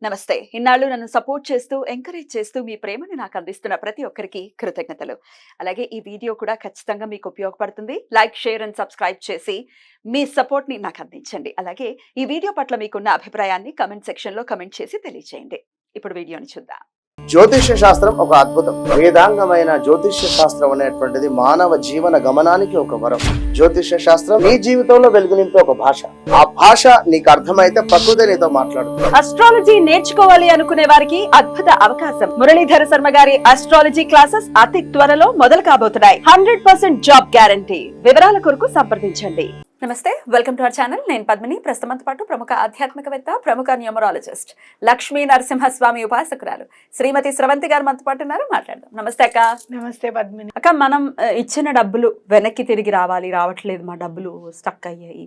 నమస్తే. ఇన్నాళ్ళు నన్ను సపోర్ట్ చేస్తూ, ఎంకరేజ్ చేస్తూ మీ ప్రేమని నాకు అందిస్తున్న ప్రతి ఒక్కరికి కృతజ్ఞతలు. అలాగే ఈ వీడియో కూడా ఖచ్చితంగా మీకు ఉపయోగపడుతుంది. లైక్, షేర్ అండ్ సబ్స్క్రైబ్ చేసి మీ సపోర్ట్‌ని నాకు అందించండి. అలాగే ఈ వీడియో పట్ల మీకున్న అభిప్రాయాన్ని కామెంట్ సెక్షన్‌లో కామెంట్ చేసి తెలియజేయండి. ఇప్పుడు వీడియోని చూద్దాం. జ్యోతిష్య శాస్త్రం ఒక అద్భుతం. వేదాంగమైన జ్యోతిష్య శాస్త్రం అనేటువంటిది మానవ జీవన గమనానికి ఒక వరం. జ్యోతిష్య శాస్త్రం నీ జీవితంలో వెలుగునింపే ఒక భాష. ఆ భాష నీకు అర్థమైతే ప్రకృతి నీతో మాట్లాడుతుంది. అస్ట్రాలజీ నేర్చుకోవాలి అనుకునే వారికి అద్భుత అవకాశం. మురళీధర శర్మ గారి అస్ట్రాలజీ క్లాసెస్ అతి త్వరలో మొదలు కాబోతున్నాయి. 100% జాబ్ గ్యారంటీ. వివరాల కొరకు సంప్రదించండి. నమస్తే, వెల్కమ్ టు అవర్ ఛానల్. నేను పద్మిని. ప్రస్తుతంతో పాటు ప్రముఖ ఆధ్యాత్మికవేత్త, ప్రముఖ న్యూమరాలజిస్ట్, లక్ష్మీ నరసింహస్వామి ఉపాసకురాలు శ్రీమతి స్రవంతి గారు మనతో పాటు ఉన్నారు. మాట్లాడదాం. నమస్తే అక్క. నమస్తే పద్మిని. అక్క, మనం ఇచ్చిన డబ్బులు వెనక్కి తిరిగి రావట్లేదు, మా డబ్బులు స్టక్ అయ్యాయి,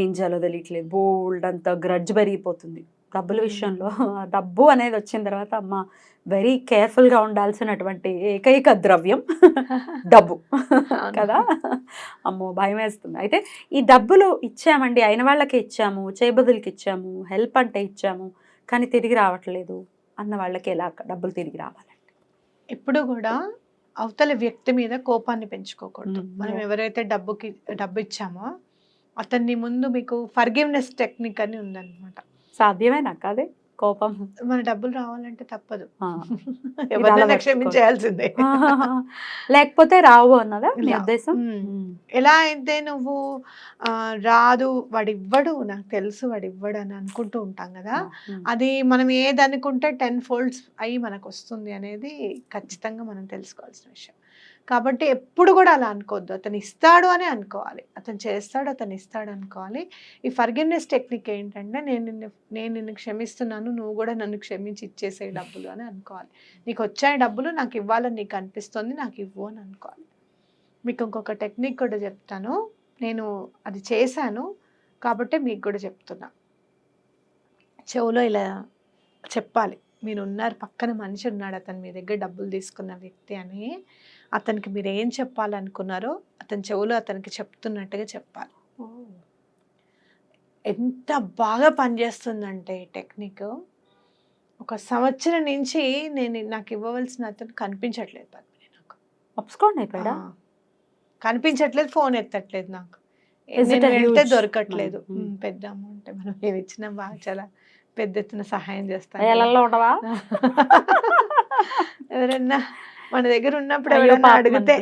ఏం చేయాలో తెలియట్లేదు, బోల్డ్ అంత గ్రడ్జ్ పెరిగిపోతుంది డబ్బుల విషయంలో. డబ్బు అనేది వచ్చిన తర్వాత అమ్మ వెరీ కేర్ఫుల్గా ఉండాల్సినటువంటి ఏకైక ద్రవ్యం డబ్బు కదా. అమ్మో, భయం వేస్తుంది. అయితే ఈ డబ్బులు ఇచ్చామండి, అయిన వాళ్ళకి ఇచ్చాము, చేయబదులకి ఇచ్చాము, హెల్ప్ అంటే ఇచ్చాము, కానీ తిరిగి రావట్లేదు అన్న వాళ్ళకి ఎలా డబ్బులు తిరిగి రావాలండి? ఎప్పుడు కూడా అవతల వ్యక్తి మీద కోపాన్ని పెంచుకోకూడదు. మనం ఎవరైతే డబ్బు ఇచ్చామో అతన్ని ముందు మీకు ఫర్గివ్నెస్ టెక్నిక్ అని ఉందన్నమాట. సాధ్యమేనా అదే కోపం? మన డబ్బులు రావాలంటే తప్పదు, ఎవరైనా క్షమించాల్సిందే, లేకపోతే రావు అన్నదా మీ ఉద్దేశం? ఎలా అయితే నువ్వు రాదు, వాడివ్వడు, నాకు తెలుసు వాడివ్వడు అని అనుకుంటూ ఉంటాం కదా, అది మనం ఏది అనుకుంటే 10 folds అయ్యి మనకు వస్తుంది అనేది ఖచ్చితంగా మనం తెలుసుకోవాల్సిన విషయం. కాబట్టి ఎప్పుడు కూడా అలా అనుకోవద్దు. అతను ఇస్తాడు అని అనుకోవాలి, అతను చేస్తాడు, అతను ఇస్తాడు అనుకోవాలి. ఈ ఫర్గివ్నెస్ టెక్నిక్ ఏంటంటే, నేను నిన్ను క్షమిస్తున్నాను, నువ్వు కూడా నన్ను క్షమించి ఇచ్చేసే డబ్బులు అని అనుకోవాలి. నీకు వచ్చాయి డబ్బులు, నాకు ఇవ్వాలని నీకు అనిపిస్తుంది, నాకు ఇవ్వు అని అనుకోవాలి. మీకు ఇంకొక టెక్నిక్ కూడా చెప్తాను, నేను అది చేశాను కాబట్టి మీకు కూడా చెప్తున్నా. చెవులో ఇలా చెప్పాలి, మీరు ఉన్నారు, పక్కన మనిషి ఉన్నాడు, అతను మీ దగ్గర డబ్బులు తీసుకున్న వ్యక్తి అని. అతనికి మీరు ఏం చెప్పాలనుకున్నారో అతని చెవులో అతనికి చెప్తున్నట్టుగా చెప్పాలి. ఎంత బాగా పనిచేస్తుందంటే ఈ టెక్నిక్. 1 సంవత్సరం నుంచి నాకు ఇవ్వవలసిన అతను కనిపించట్లేదు పద్మిని. నాకు అప్స్కాండ్ అయిపోయాడా? కనిపించట్లేదు, ఫోన్ ఎత్తట్లేదు, నాకు నేను వెళ్తే దొరకట్లేదు. పెద్ద అమౌంట్, మనం ఏమి ఇచ్చినా బాగా చాలా పెద్ద ఎత్తున సహాయం చేస్తాను. ఎవరన్నా మన దగ్గర ఉన్నప్పుడు ఎవరైనా అడిగితే,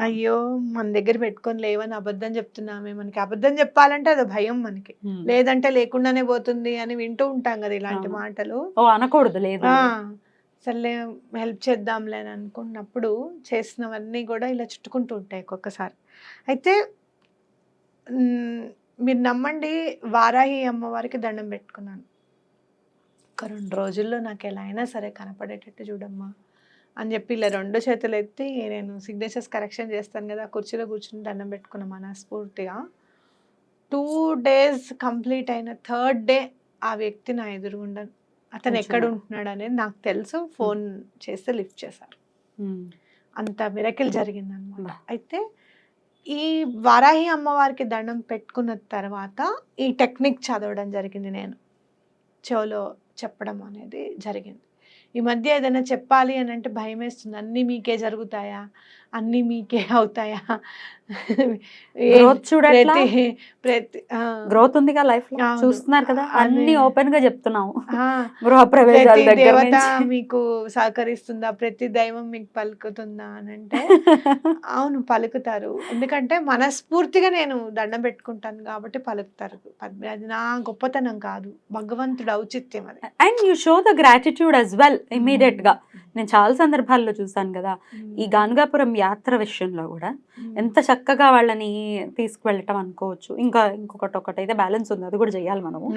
అయ్యో మన దగ్గర పెట్టుకొని లేవని అబద్ధం చెప్తున్నామే, మనకి అబద్ధం చెప్పాలంటే అది భయం మనకి, లేదంటే లేకుండానే పోతుంది అని వింటూ ఉంటాం కదా ఇలాంటి మాటలు. అనకూడదు, లేదు సర్లే హెల్ప్ చేద్దాంలే అని అనుకున్నప్పుడు చేసినవన్నీ కూడా ఇలా చుట్టుకుంటూ ఉంటాయి ఒక్కొక్కసారి. అయితే మీరు నమ్మండి, వారాహి అమ్మవారికి దండం పెట్టుకున్నాను. 2 రోజుల్లో నాకు ఎలా అయినా సరే కనపడేటట్టు చూడమ్మా అని చెప్పి ఇలా 2 చేతులు ఎత్తి నేను సిగ్నేచర్స్ కరెక్షన్ చేస్తాను కదా, కుర్చీలో కూర్చుని దండం పెట్టుకున్నా మనస్ఫూర్తిగా. 2 days కంప్లీట్ అయిన 3rd day ఆ వ్యక్తి నా ఎదురుగుండా, అతను ఎక్కడ ఉంటున్నాడు అనేది నాకు తెలుసు, ఫోన్ చేస్తే లిఫ్ట్ చేశారు. అంత మిరకిల్ జరిగిందనమాట. అయితే ఈ వారాహి అమ్మవారికి దండం పెట్టుకున్న తర్వాత ఈ టెక్నిక్ చదవడం జరిగింది, నేను చెవులో చెప్పడం అనేది జరిగింది. ఈ మధ్య ఏదైనా చెప్పాలి అని అంటే భయం వేస్తుంది, అన్నీ మీకే జరుగుతాయా, అన్నీ మీకే అవుతాయా, గ్రోత్ ఉందిగా లైఫ్ లో, చూస్తున్నారు కదా, అన్ని ఓపెన్ గా చెప్తున్నాము. దేవత మీకు సహకరిస్తుందా, ప్రతి దైవం మీకు పలుకుతుందా అని అంటే అవును, పలుకుతారు. ఎందుకంటే మనస్ఫూర్తిగా నేను దండం పెట్టుకుంటాను కాబట్టి పలుకుతారు. అది నా గొప్పతనం కాదు, భగవంతుడు ఔచిత్యం అది. And you show the gratitude as well immediate గా. నేను చాలా సందర్భాల్లో చూసాను కదా, ఈ గానుగాపురం యాత్ర విషయంలో కూడా ఎంత చక్కగా వాళ్ళని తీసుకువెళ్ళటం అనుకోవచ్చు. ఇంకొకటి అయితే బ్యాలెన్స్ ఉంది, అది కూడా చెయ్యాలి మనము.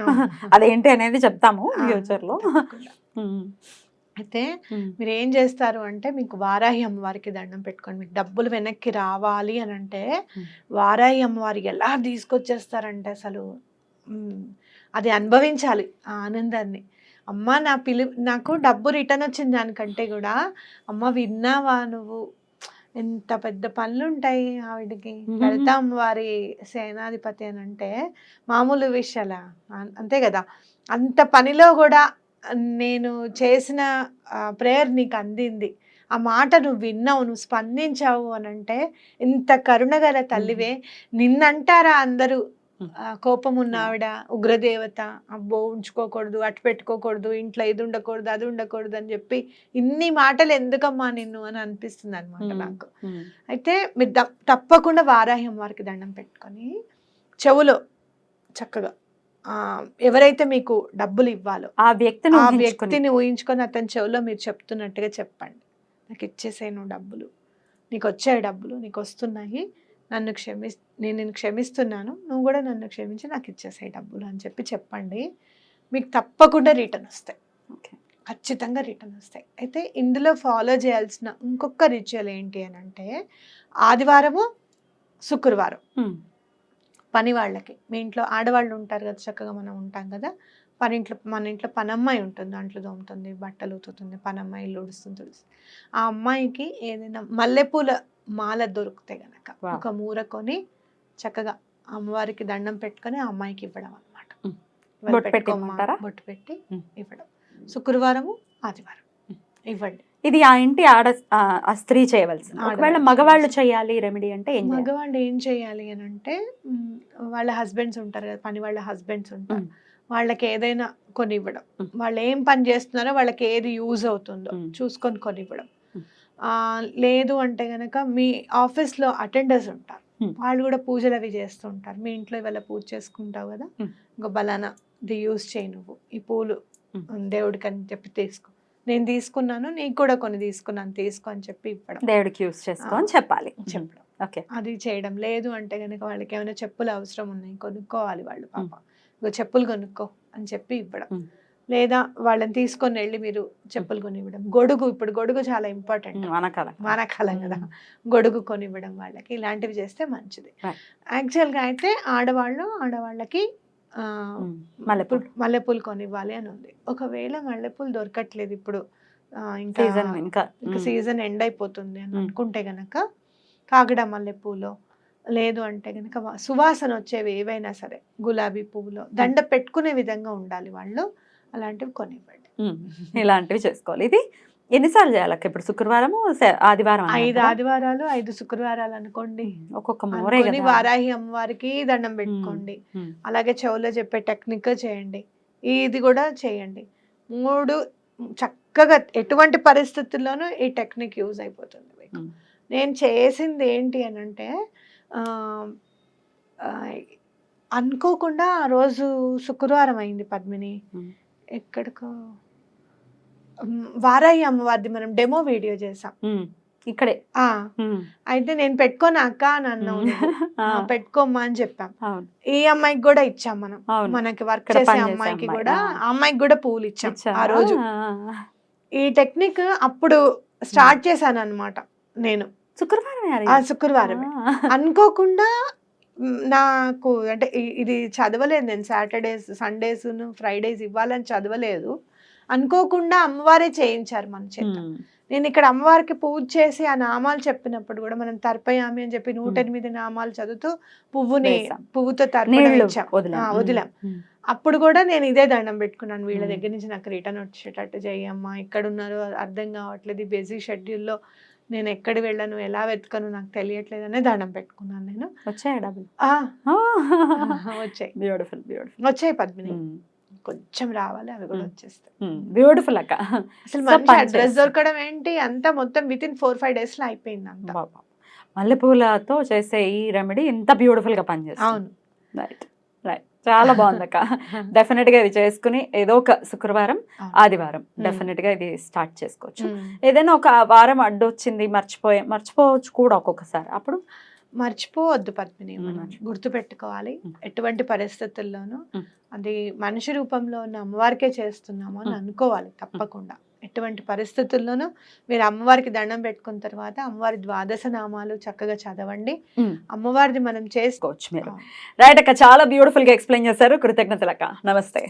అదేంటి అనేది చెప్తాము ఫ్యూచర్ లో. అయితే మీరు ఏం చేస్తారు అంటే, మీకు వారాహి అమ్మవారికి దండం పెట్టుకోండి. మీకు డబ్బులు వెనక్కి రావాలి అని అంటే వారాహి అమ్మవారికి ఎలా తీసుకొచ్చేస్తారంటే అసలు అది అనుభవించాలి ఆ ఆనందాన్ని. అమ్మ నాకు డబ్బు రిటర్న్ వచ్చింది దానికంటే కూడా, అమ్మ విన్నావా నువ్వు, ఎంత పెద్ద పనులు ఉంటాయి ఆవిడకి, లలిత అమ్మవారి సేనాధిపతి అని అంటే మామూలు విషయాలా? అంతే కదా. అంత పనిలో కూడా నేను చేసిన ప్రేయర్ నీకు అందింది, ఆ మాట నువ్వు విన్నావు, నువ్వు స్పందించావు అని అంటే ఇంత కరుణగల తల్లివే. నిన్నంటారా అందరూ కోపం ఉన్న ఆవిడ, ఉగ్రదేవత, అబ్బో ఉంచుకోకూడదు, అటు పెట్టుకోకూడదు, ఇంట్లో ఇది ఉండకూడదు, అది ఉండకూడదు అని చెప్పి ఇన్ని మాటలు ఎందుకమ్మా నిన్ను అని అనిపిస్తుంది అనమాట నాకు. అయితే మీరు తప్పకుండా వారాహి అమ్మవారికి దండం పెట్టుకొని చెవులో చక్కగా ఎవరైతే మీకు డబ్బులు ఇవ్వాలో ఆ వ్యక్తిని ఊహించుకొని అతని చెవులో మీరు చెప్తున్నట్టుగా చెప్పండి, నాకు ఇచ్చేసాయి నువ్వు డబ్బులు, నీకు వచ్చాయి డబ్బులు, నీకు వస్తున్నాయి, నేను నిన్ను క్షమిస్తున్నాను, నువ్వు కూడా నన్ను క్షమించి నాకు ఇచ్చేసాయి డబ్బులు అని చెప్పండి. మీకు తప్పకుండా రిటర్న్ వస్తాయి, ఖచ్చితంగా రిటర్న్ వస్తాయి. అయితే ఇందులో ఫాలో చేయాల్సిన ఇంకొక రిచువల్ ఏంటి అని అంటే, ఆదివారము శుక్రవారం పని వాళ్ళకి, మీ ఇంట్లో ఆడవాళ్ళు ఉంటారు కదా, చక్కగా మనం ఉంటాం కదా, మన ఇంట్లో పనమ్మాయి ఉంటుంది, అంట్లు తోముతుంది, బట్టలు ఉతుకుతుంది, పనమ్మాయి ఇల్లు ఉడుస్తుంది. ఆ అమ్మాయికి ఏదైనా మల్లెపూల మాల దొరికితే గనక ఒక మూర కొని చక్కగా అమ్మవారికి దండం పెట్టుకొని ఆ అమ్మాయికి ఇవ్వడం అనమాట. బొట్టు పెట్టి ఇవ్వడం శుక్రవారము ఆదివారం ఇవ్వండి. ఇది ఆ ఇంటి ఆ స్త్రీ చేయవలసింది. ఒకవేళ మగవాళ్ళు చేయాలి రెమెడీ అంటే మగవాళ్ళు ఏం చేయాలి అని అంటే, వాళ్ళ హస్బెండ్స్ ఉంటారు కదా, పని వాళ్ళ హస్బెండ్స్ ఉంటారు, వాళ్ళకి ఏదైనా కొనివ్వడం, వాళ్ళు ఏం పని చేస్తున్నారో వాళ్ళకి ఏది యూజ్ అవుతుందో చూసుకొని కొనివ్వడం. లేదు అంటే గనక మీ ఆఫీస్లో అటెండర్స్ ఉంటారు, వాళ్ళు కూడా పూజలు అవి చేస్తూ ఉంటారు, మీ ఇంట్లో ఇవాళ పూజ చేసుకుంటావు కదా, ఇంకా బలానా ఇది యూజ్ చేయి, నువ్వు ఈ పూలు దేవుడికి అని చెప్పి తీసుకో, నేను తీసుకున్నాను, నీకు కూడా కొన్ని తీసుకున్నాను, తీసుకో అని చెప్పి ఇవ్వడం, దేవుడికి యూజ్ చేసుకో అని చెప్పాలి, చెప్పడం. అది చేయడం. లేదు అంటే కనుక వాళ్ళకి ఏమైనా చెప్పులు అవసరం ఉన్నాయి, కొనుక్కోవాలి వాళ్ళు, పాప చెప్పులు కొనుక్కో అని చెప్పి ఇవ్వడం. లేదా వాళ్ళని తీసుకొని వెళ్ళి మీరు చెప్పులు కొనివ్వడం. గొడుగు, ఇప్పుడు గొడుగు చాలా ఇంపార్టెంట్, వానాకాలం కదా, గొడుగు కొనివ్వడం వాళ్ళకి. ఇలాంటివి చేస్తే మంచిది. యాక్చువల్గా అయితే ఆడవాళ్ళకి మల్లెపూలు కొనివ్వాలి అని ఉంది. ఒకవేళ మల్లెపూలు దొరకట్లేదు ఇప్పుడు, ఇంకా సీజన్ ఎండ్ అయిపోతుంది అని అనుకుంటే గనక కాగడ మల్లెపూలో, లేదు అంటే గనక సువాసన వచ్చేవి ఏవైనా సరే, గులాబీ పువ్వులో దండ పెట్టుకునే విధంగా ఉండాలి వాళ్ళు, అలాంటివి కొనివ్వండి. ఇలాంటివి చేసుకోవాలి. ఇది ఎన్నిసార్లు చేయాలి? ఇప్పుడు శుక్రవారము ఆదివారం, 5 ఆదివారాలు 5 శుక్రవారాలు అనుకోండి. ఒక్కొక్క వారాహి అమ్మవారికి దండం పెట్టుకోండి. అలాగే చెవులో చెప్పే టెక్నిక్ చేయండి, ఇది కూడా చేయండి. 3 చక్కగా ఎటువంటి పరిస్థితుల్లోనూ ఈ టెక్నిక్ యూజ్ అయిపోతుంది మీకు. నేను చేసింది ఏంటి అని అంటే, అనుకోకుండా ఆ రోజు శుక్రవారం అయింది పద్మిని, ఎక్కడికో వారాహి అమ్మవారిది మనం డెమో వీడియో చేసాం ఇక్కడే. అయితే నేను పెట్టుకోను అక్క అని అన్నావు, పెట్టుకోమ్మా అని చెప్పాం. ఈ అమ్మాయికి కూడా ఇచ్చాం మనం, మనకి వర్క్ చేసే అమ్మాయికి కూడా, ఆ అమ్మాయికి కూడా పూలు ఇచ్చాం ఆ రోజు. ఈ టెక్నిక్ అప్పుడు స్టార్ట్ చేశాను అనమాట నేను, శుక్రవారం. అనుకోకుండా నాకు అంటే ఇది చదవలేదు నేను, సాటర్డేస్, సండేస్, ఫ్రైడేస్ ఇవ్వాలని చదవలేదు, అనుకోకుండా అమ్మవారే చేయించారు మన చేత. నేను ఇక్కడ అమ్మవారికి పూజ చేసి ఆ నామాలు చెప్పినప్పుడు కూడా, మనం తర్పయామి అని చెప్పి 108 నామాలు చదువుతూ పువ్వుతో వదిలాం. అప్పుడు కూడా నేను ఇదే దండం పెట్టుకున్నాను, వీళ్ళ దగ్గర నుంచి నాకు రిటర్న్ వచ్చేటట్టు చేయమ్మా, ఇక్కడ ఉన్నారో అర్థం కావట్లేదు, బిజీ షెడ్యూల్లో నేను ఎక్కడ వెళ్ళను, ఎలా వెతకను నాకు తెలియట్లేదు అనే దండం పెట్టుకున్నాను నేను. వచ్చాయి డబ్బులు? వచ్చాయి పద్మిని, కొంచెం రావాలి, అవి కూడా వచ్చేస్తాయి. బ్యూటిఫుల్ అక్క. అసలు మంచి అడ్రస్ దొరకడం ఏంటి, అంతా మొత్తం వితిన్ 4-5 days లో అయిపోయింది అంతా. మల్లెపూలతో చేసే ఈ రెమెడీ ఇంత బ్యూటిఫుల్ గా పనిచేస్తుంది. అవును, రైట్ రైట్, చాలా బాగుంది అక్క. డెఫినెట్ గా ఇది చేసుకుని ఏదో ఒక శుక్రవారం, ఆదివారం డెఫినెట్ గా ఇది స్టార్ట్ చేసుకోవచ్చు. ఏదైనా ఒక వారం అడ్డొచ్చింది, మర్చిపోవచ్చు కూడా ఒక్కొక్కసారి, అప్పుడు మర్చిపోవద్దు పద్మిని, గుర్తు పెట్టుకోవాలి. ఎటువంటి పరిస్థితుల్లోనూ అది మనిషి రూపంలో ఉన్న అమ్మవారికే చేస్తున్నాము అని అనుకోవాలి తప్పకుండా. ఎటువంటి పరిస్థితుల్లోనూ మీరు అమ్మవారికి దండం పెట్టుకున్న తర్వాత అమ్మవారి 12 నామాలు చక్కగా చదవండి, అమ్మవారిది మనం చేసుకోవచ్చు మీరు. రైట్ అక్క, చాలా బ్యూటిఫుల్ గా ఎక్స్ప్లెయిన్ చేశారు. కృతజ్ఞతలు అక్క. నమస్తే.